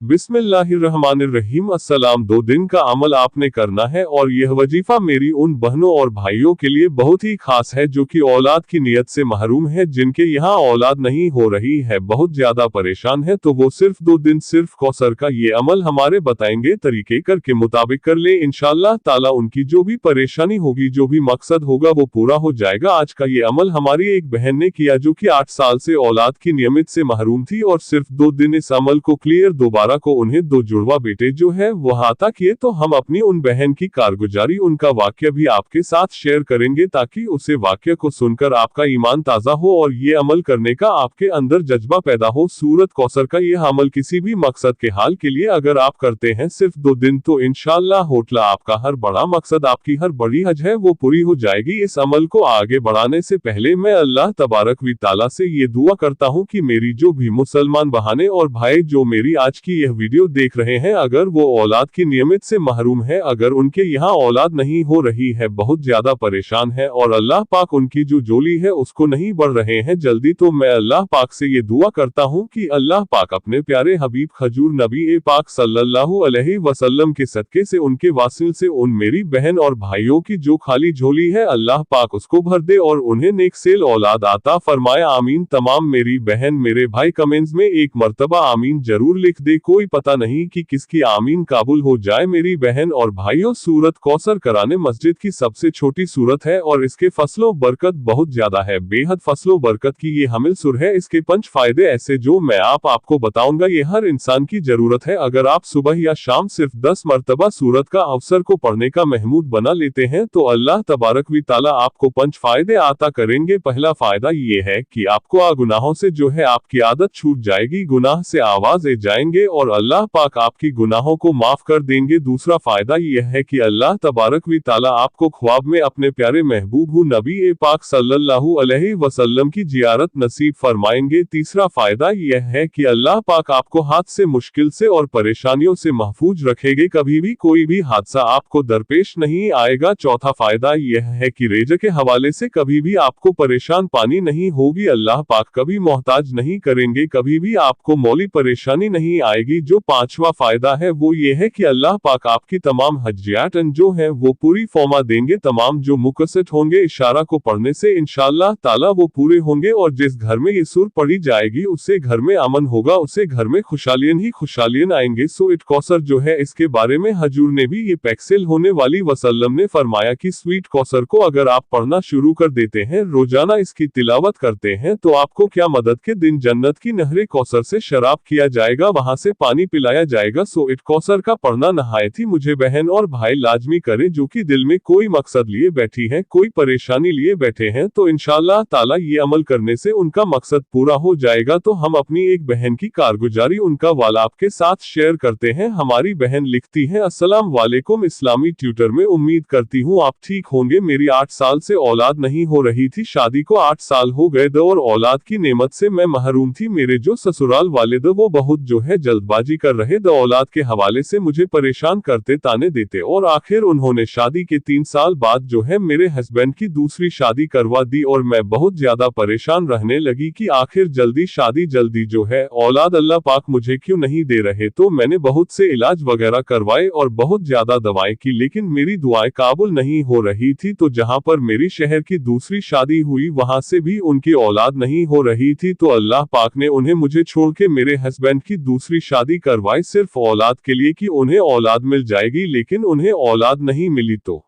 बिस्मिल्लाहिर्रहमानिर्रहीम। अस्सलाम। 2 दिन का अमल आपने करना है और यह वजीफा मेरी उन बहनों और भाइयों के लिए बहुत ही खास है जो कि औलाद की नियत से महरूम है, जिनके यहाँ औलाद नहीं हो रही है, बहुत ज्यादा परेशान है, तो वो सिर्फ 2 दिन सिर्फ कौसर का ये अमल हमारे बताएंगे तरीके करके मुताबिक कर ले, इंशाअल्लाह ताला उनकी जो भी परेशानी होगी, जो भी मकसद होगा वो पूरा हो जाएगा। आज का ये अमल हमारी एक बहन ने किया जो कि 8 साल से औलाद की नियमित से महरूम थी और सिर्फ 2 दिन इस अमल को क्लियर दोबारा को उन्हें 2 जुड़वा बेटे जो है वो अता किए। तो हम अपनी उन बहन की कारगुजारी, उनका वाक्य भी आपके साथ शेयर करेंगे ताकि उसे वाक्य को सुनकर आपका ईमान ताजा हो और ये अमल करने का आपके अंदर जज्बा पैदा हो। सूरत कौसर का यह अमल किसी भी मकसद के हाल के लिए अगर आप करते हैं सिर्फ 2 दिन, तो इंशाअल्लाह होटला आपका हर बड़ा मकसद, आपकी हर बड़ी हज है वो पूरी हो जाएगी। इस अमल को आगे बढ़ाने से पहले मैं अल्लाह तबारक व तआला से ये दुआ करता हूँ कि मेरी जो भी मुसलमान बहनें और भाई जो मेरी आज की यह वीडियो देख रहे हैं, अगर वो औलाद की नियमित से महरूम है, अगर उनके यहाँ औलाद नहीं हो रही है, बहुत ज्यादा परेशान है और अल्लाह पाक उनकी जो जोली है उसको नहीं बढ़ रहे हैं जल्दी, तो मैं अल्लाह पाक से ये दुआ करता हूँ कि अल्लाह पाक अपने प्यारे हबीब खजूर नबी पाक सल्लल्लाहु अलैहि वसल्लम के सदके से, उनके वासिल से उन मेरी बहन और भाइयों की जो खाली झोली है अल्लाह पाक उसको भर दे और उन्हें नेक सेल औलाद आता फरमाए। आमीन। तमाम मेरी बहन मेरे भाई कमेंट्स में एक मर्तबा आमीन जरूर लिख दे, कोई पता नहीं कि किसकी आमीन काबुल हो जाए। मेरी बहन और भाइयों, सूरत कौसर कराने मस्जिद की सबसे छोटी सूरत है और इसके फसलों बरकत बहुत ज्यादा है, बेहद फसलों बरकत की ये हमिल सुर है। इसके 5 फायदे ऐसे जो मैं आपको बताऊंगा, ये हर इंसान की जरूरत है। अगर आप सुबह या शाम सिर्फ 10 मरतबा सूरत का अवसर को पढ़ने का महमूद बना लेते हैं तो अल्लाह तबारक व तआला आपको 5 फायदे अता करेंगे। पहला फायदा ये है कि आपको गुनाहों से जो है आपकी आदत छूट जाएगी, गुनाह से आवाज जाएंगे और अल्लाह पाक आपकी गुनाहों को माफ कर देंगे। दूसरा फायदा यह है कि अल्लाह तबारक व तआला आपको ख्वाब में अपने प्यारे महबूब नबी पाक सल्लल्लाहु अलैहि वसल्लम की जियारत नसीब फरमाएंगे। तीसरा फायदा यह है कि अल्लाह पाक आपको हाथ से, मुश्किल से और परेशानियों से महफूज रखेंगे, कभी भी कोई भी हादसा आपको दरपेश नहीं आएगा। चौथा फायदा यह है कि रेज़ के हवाले से कभी भी आपको परेशान पानी नहीं होगी, अल्लाह पाक कभी मोहताज नहीं करेंगे, कभी भी आपको मौली परेशानी नहीं आएगी। जो 5वां फायदा है वो ये है कि अल्लाह पाक आपकी तमाम हज्जियात जो है वो पूरी फौमा देंगे, तमाम जो मुकसद होंगे इशारा को पढ़ने से इंशाअल्लाह ताला वो पूरे होंगे और जिस घर में ये सुर पढ़ी जाएगी उससे घर में अमन होगा, उससे घर में खुशहालियन ही खुशहालियन आएंगे। सो इट कौसर जो है इसके बारे में हजूर ने भी ये पैक्सिल होने वाली वसल्लम ने फरमाया कि स्वीट कौसर को अगर आप पढ़ना शुरू कर देते हैं, रोजाना इसकी तिलावत करते हैं, तो आपको क्या मदद के दिन जन्नत की नहरे कौसर से शराब किया जाएगा, वहां से पानी पिलाया जाएगा। सो इट कौसर का पढ़ना नहायत ही मुझे बहन और भाई लाजमी करें जो कि दिल में कोई मकसद लिए बैठी हैं, कोई परेशानी लिए बैठे हैं, तो इंशाअल्लाह ताला ये अमल करने से उनका मकसद पूरा हो जाएगा। तो हम अपनी एक बहन की कारगुजारी, उनका वाला आपके साथ शेयर करते हैं। हमारी बहन लिखती है, अस्सलाम वालेकुम इस्लामी ट्यूटर में, उम्मीद करती हूँ आप ठीक होंगे। मेरी 8 साल से औलाद नहीं हो रही थी, शादी को 8 साल हो गए और औलाद की नेमत से मैं महरूम थी। मेरे जो ससुराल वाले वो बहुत जो है जल्दबाजी कर रहे औलाद के हवाले से मुझे परेशान करते, ताने देते और आखिर उन्होंने शादी के 3 साल बाद जो है मेरे हस्बैंड की दूसरी शादी करवा दी और मैं बहुत ज्यादा परेशान रहने लगी कि आखिर जल्दी शादी, जल्दी जो है औलाद अल्लाह पाक मुझे क्यों नहीं दे रहे। तो मैंने बहुत से इलाज वगैरह करवाए और बहुत ज्यादा दवाएं की, लेकिन मेरी दुआएं काबुल नहीं हो रही थी। तो जहां पर मेरी शहर की दूसरी शादी हुई वहां से भी उनकी औलाद नहीं हो रही थी, तो अल्लाह पाक ने उन्हें मुझे छोड़ के मेरे हस्बैंड की दूसरी शादी करवाई सिर्फ औलाद के लिए कि उन्हें औलाद मिल जाएगी, लेकिन उन्हें औलाद नहीं मिली। तो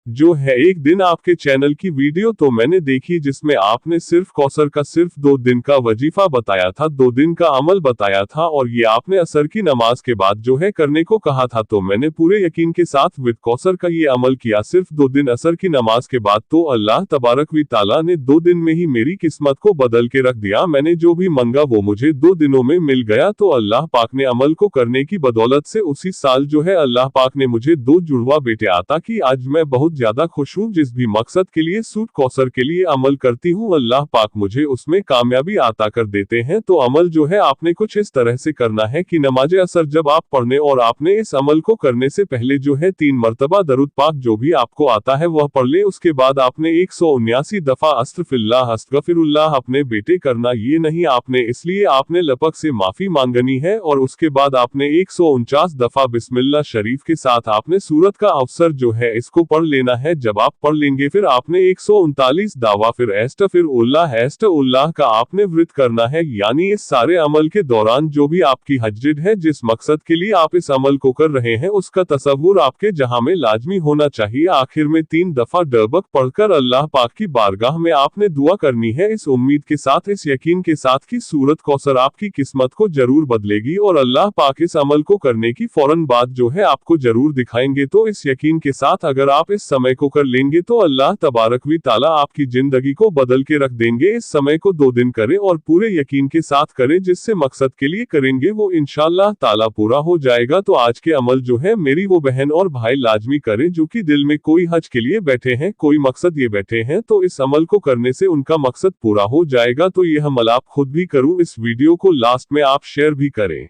जो है एक दिन आपके चैनल की वीडियो तो मैंने देखी जिसमें आपने सिर्फ कौसर का सिर्फ 2 दिन का वजीफा बताया था, 2 दिन का अमल बताया था और ये आपने असर की नमाज के बाद जो है करने को कहा था। तो मैंने पूरे यकीन के साथ विद कौसर का ये अमल किया सिर्फ 2 दिन असर की नमाज के बाद, तो अल्लाह तबारक व तआला ने 2 दिन में ही मेरी किस्मत को बदल के रख दिया। मैंने जो भी मंगा वो मुझे 2 दिनों में मिल गया। तो अल्लाह पाक ने अमल को करने की बदौलत से उसी साल जो है अल्लाह पाक ने मुझे 2 जुड़वा बेटे अता की। आज मैं बहुत ज्यादा खुश हूँ। जिस भी मकसद के लिए सूट कौसर के लिए अमल करती हूँ, अल्लाह पाक मुझे उसमें कामयाबी अता कर देते हैं। तो अमल जो है आपने कुछ इस तरह से करना है कि नमाज असर जब आप पढ़ने और आपने इस अमल को करने से पहले जो है 3 मरतबा दरूद पाक जो भी आपको आता है वह पढ़ ले। उसके बाद आपने 179 दफा अस्तगफिरुल्लाह अस्तगफिरुल्लाह अपने बेटे करना ये नहीं आपने, इसलिए आपने लपक से माफी मांगनी है। और उसके बाद आपने 149 दफा बिस्मिल्लाह शरीफ के साथ आपने सूरत का अवसर जो है इसको पढ़ लेना है। जब आप पढ़ लेंगे फिर आपने 139 दावा फिर एस्तगफिरुल्लाह का आपने व्रत करना है। यानी इस सारे अमल के दौरान जो भी आपकी हजरित है, जिस मकसद के लिए आप इस अमल को कर रहे हैं, उसका तसव्वुर आपके जहां में लाजमी होना चाहिए। आखिर में 3 दफा डरबक पढ़कर अल्लाह पाक की बारगाह में आपने दुआ करनी है, इस उम्मीद के साथ, इस यकीन के साथ कि सूरत कौसर आपकी किस्मत को जरूर बदलेगी और अल्लाह पाक इस अमल को करने की फौरन बाद जो है आपको जरूर दिखाएंगे। तो इस यकीन के साथ अगर आप इस समय को कर लेंगे तो अल्लाह तबारक व ताला आपकी जिंदगी को बदल के रख देंगे। इस समय को 2 दिन करें और पूरे यकीन के साथ करें, जिससे मकसद के लिए करेंगे वो इंशाअल्लाह ताला पूरा हो जाएगा। तो आज के अमल जो है मेरी वो बहन और भाई लाजमी करें जो कि दिल में कोई हज के लिए बैठे हैं, कोई मकसद ये बैठे हैं, तो इस अमल को करने से उनका मकसद पूरा हो जाएगा। तो यह अमल आप खुद भी करूं, इस वीडियो को लास्ट में आप शेयर भी करें।